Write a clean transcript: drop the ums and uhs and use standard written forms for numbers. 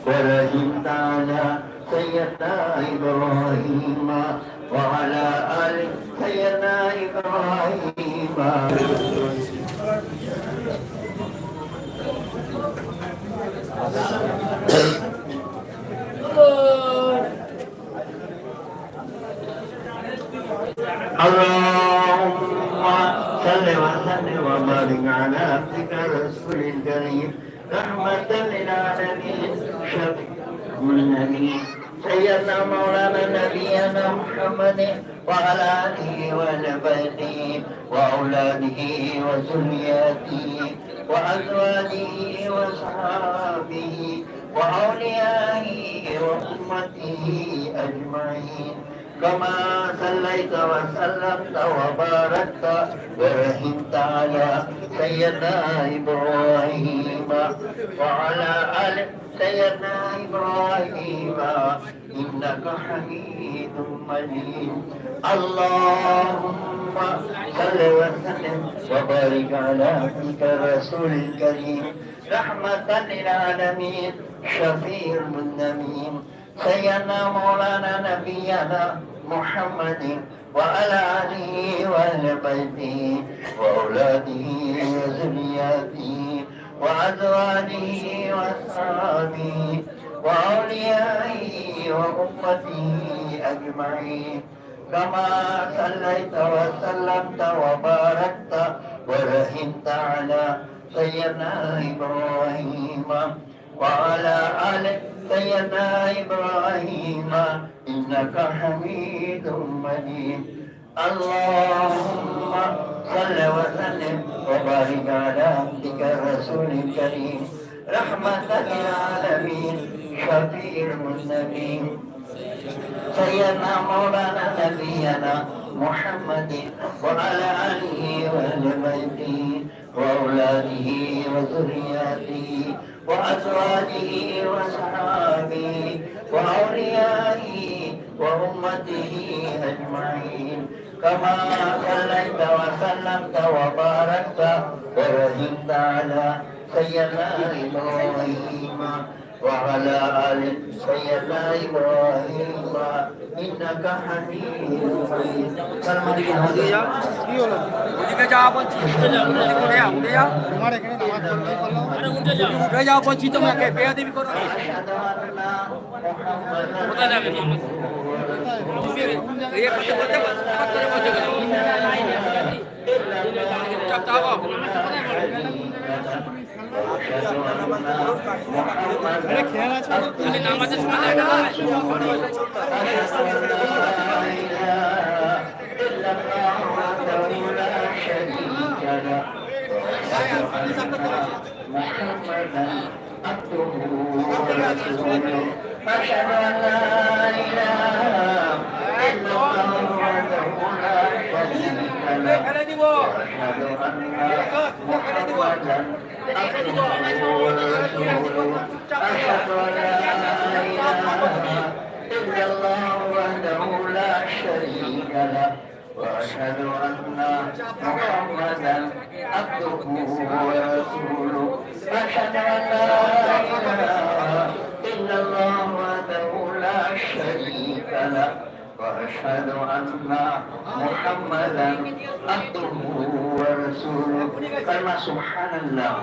ورحمت على سيدنا إبراهيم وعلى آل سيدنا إبراهيم. اللهم صل وسلم وبارك على عبدك رسول الكريم رحمة للعالمين شفيع النبي سيدنا مولانا نبينا محمد وعلى آله وبيته وأولاده وذرياته وأزواجه وصحابه وأوليائه وأمته أجمعين كما صليت وسلمت وباركت ورحمت على سيدنا إبراهيم وعلى آل سيدنا إبراهيم إنك حميد مجيد. اللهم صل وسلم وبارك على عبدك رسول الكريم رحمة للعالمين شفيع المذنبين سيدنا مولانا نبينا محمد وعلى آله وأهل بيته وأولاده وذرياته وأزواجه وأصحابه وأوليائه وأمته أجمعين كما صليت وسلمت وباركت ورحمت على سيدنا إبراهيم وعلى آل سيدنا إبراهيم إنك حميد مجيد. اللهم صل وسلم وبارك على عبدك رسول الكريم رحمة للعالمين شفيع المذنبين سيدنا مولانا نبينا محمد وعلى آله وأهل بيته وأولاده وذرياته وأزواجه وصحابه وأوليائه وأمته أجمعين كما صليت وسلمت وباركت ورحمت على سيدنا إبراهيم وعلى آل سيدنا إبراهيم إنك حميد مجيد. উঠে যাও বলছি উঠে যাও বলছি তোমাকে বেয়াদবি করো কোথায় যাবে নামাজের সময় যায় না محمدا عبده ورسوله أشهد أن لا إله إلا الله وحده لا شريك له وأشهد أن محمدا عبده ورسوله أشهد أن لا إله إلا الله وحده لا شريك له وأشهد أن محمدا عبده ورسوله أشهد أن لا إله إلا الله وحده لا شريك له وأشهد أن محمدا عبده ورسوله كلمة سبحان الله.